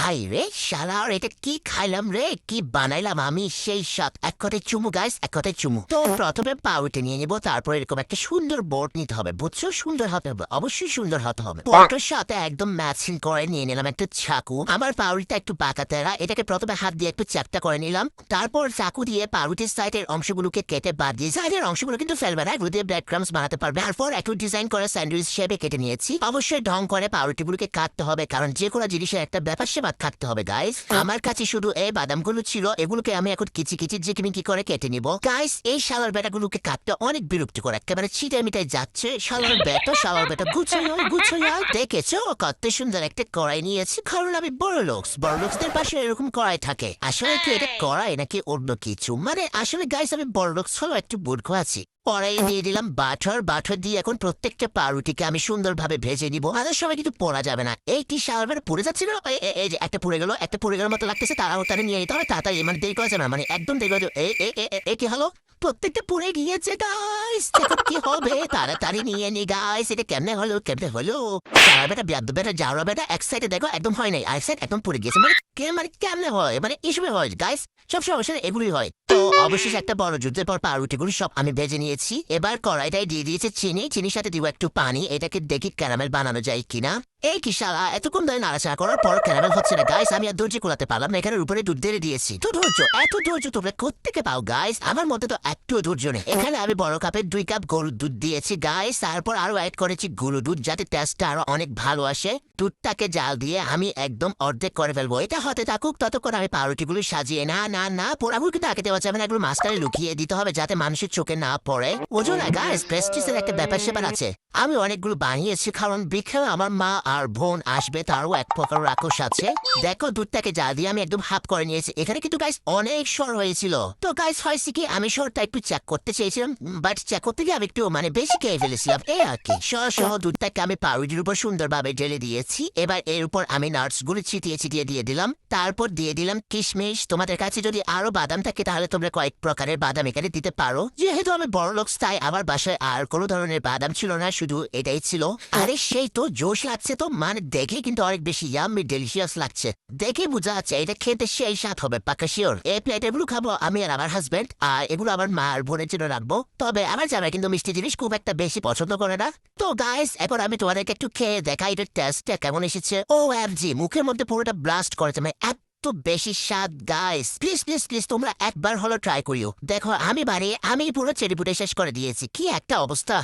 ভাই রে শালার এটা কি খাইলাম রে, কি বানাইলাম আমি, সেই স্বাদ। এক কথায় চুমু গাইস, এক কথায় চুমু। তো প্রথমে পাউরুটি নিয়ে নিবো, তারপর এরকম একটা সুন্দর বোর্ড নিতে হবে, বুঝছো? সুন্দর হতে হবে, অবশ্যই সুন্দর হতে হবে। বোর্ডের সাথে একদম ম্যাচিং করে নিয়ে নিলাম একটা চাকু। আমার পাউরুটিটা একটু বাঁকা তেরা, এটাকে প্রথমে হাত দিয়ে একটু চ্যাপটা করে নিলাম, তারপর চাকু দিয়ে পাউরুটির সাইডের অংশগুলোকে কেটে বাদ দিয়ে, সাইডের অংশগুলো কিন্তু ফেলবে না, এগুলো দিয়ে ব্রেড ক্রামস বানাতে পারবে। তারপর একটু ডিজাইন করে স্যান্ডউইচ শেপে কেটে নিয়েছি। অবশ্যই ঢং করে পাউরুটিগুলোকে কাটতে হবে, কারণ যে কোনো জিনিসের একটা ব্যাপার সে বাদ থাকতে হবে গাইস। আমার কাছে শুধু এই বাদামগুলো ছিল, এগুলোকে আমি এখন কিচি কিচি কি করে কেটে নিব গাইস। এই শালার বেটাগুলোকে কাটতে অনেক বিরক্তিকর, একেবারে ছিটে মিটাই যাচ্ছে। শালার বেটা গুছাই দেখেছো কত সুন্দর একটা কড়াই নিয়েছি, কারণ আমি বড়লোকসদের পাশে এরকম কড়াই থাকে। আসলে কি এটা কড়াই নাকি অন্য কিছু, মানে আসলে গাইস আমি বড়লোকস হলো একটু মূর্খ আছি। কড়াই দিয়ে দিলাম বাটার দিয়ে এখন প্রত্যেকটা পাউরুটিকে আমি সুন্দরভাবে ভেজে নিব। আমাদের সময় কিন্তু পড়া যাবে না। এই কি শালার পুড়ে যাচ্ছিল, এই যে একটা পুড়ে গেল মতো লাগতেছে, তাড়াতাড়ি নিয়ে নিতে হবে, তাড়াতাড়ি, মানে দেরি করা যাবে না, মানে একদম দেরি করা যাবে। কি হলো, প্রত্যেকটা পুড়ে গিয়েছে গাইস, এখন কি হবে, তাড়াতাড়ি নিয়ে নি গাইস। এটা কেমনে হলো শালা বেটা বিয়াদ্দ বেটা যাওয়া বেটা, এক সাইডে দেখো একদম হয় নাই, আরেক সাইড একদম পুড়ে গিয়েছে, মানে কেমনে হয়, মানে এসবে হয় গাইস, সব সমস্যা এগুলি হয়। তো অবশেষে একটা বড় যুদ্ধের পর পাউরুটিগুলো সব আমি ভেজে নিয়েছি। এবার কড়াইটাই দিয়ে দিয়েছে চিনির সাথে দিব একটু পানি, এটাকে দেখি ক্যারামেল বানানো যায় কিনা। এই কি শালা এতক্ষণ ধরে নাড়াচাড়া করার পর ক্যারামেল হচ্ছে না গাইস, আমি আর ধৈর্য কুলাতে পারলাম না, এখানে উপরে দুধ দিয়ে দিয়েছি। তো এত ধৈর্য তোমরা কোত্থেকে পাও গাইস, আমার মধ্যে তো একটু ধৈর্য নেই। এখানে আমি বড় কাপের 2 কাপ গরুর দুধ দিয়েছি গাইস, তারপর আরো অ্যাড করেছি গুঁড়ো দুধ, যাতে টেস্টটা আরো অনেক ভালো আসে। দুধটাকে জাল দিয়ে আমি একদম অর্ধেক করে ফেলবো। এটা হতে থাকুক, ততক্ষণ আমি পাউরুটিগুলো সাজিয়ে না পোড়াগুলো কিন্তু আগে দেওয়া যাবে না, এগুলো মাঝখানে লুকিয়ে দিতে হবে যাতে মানুষের চোখে না পড়ে। ওজন গাইস প্রেস্টিজের একটা ব্যাপার সেপার আছে। আমি অনেকগুলো বানিয়েছি, কারণ বিকেলে আমার মা আর বোন আসবে, তারও এক প্রকার রাক্ষস আছে। দেখো দুধটাকে জাল দিয়ে আমি একদম হাফ করে নিয়েছি। এখানে কিন্তু গাইস অনেক সর হয়েছিল। তো গাইস হয়েছে কি, আমি সরটা একটু চেক করতে চেয়েছিলাম, বাট চেক করতে গিয়ে আমি একটু বেশি খেয়ে ফেলেছিলাম, এই আর কি। সহ দুধটাকে আমি পাউরুটির উপর সুন্দরভাবে ঢেলে দিয়েছি। এবার এর উপর আমি নাটস গুলো ছিটিয়ে দিয়ে দিলাম, তারপর দিয়ে দিলাম কিশমিশ। তোমাদের কাছে যদি আরো বাদাম থাকে তাহলে তোমরা কয়েক প্রকারের বাদাম এখানে দিতে পারো। যেহেতু আমি বড়লোক তাই আমার বাসায় আর কোনো ধরনের বাদাম ছিল না, শুধু এটাই ছিল। আরে সেই তো জোশ লাগছে, তো মানে দেখে কিন্তু অনেক বেশি ইয়াম্মি ডেলিশিয়াস লাগছে, দেখে বোঝা যাচ্ছে এটা খেতে সেই স্বাদ হবে পাকা শিওর। এই প্লেট এগুলো খাবো আমি আর আমার হাজবেন্ড, আর এগুলো আমার মা আর বোনের জন্য রাখবো। তবে আমার জামাই কিন্তু মিষ্টি জিনিস খুব একটা বেশি পছন্দ করে না। তো গাইস এখন আমি তোমাদেরকে একটু খেয়ে দেখাই এটার টেস্টটা কেমন এসেছে। ও এফজি, মুখের মধ্যে পুরোটা ব্লাস্ট করেছে, মানে এত বেশি স্বাদ গাইস। প্লিজ তোমরা একবার হলো ট্রাই করিও। দেখো আমি পুরো চেরিপুটে শেষ করে দিয়েছি, কি একটা অবস্থা।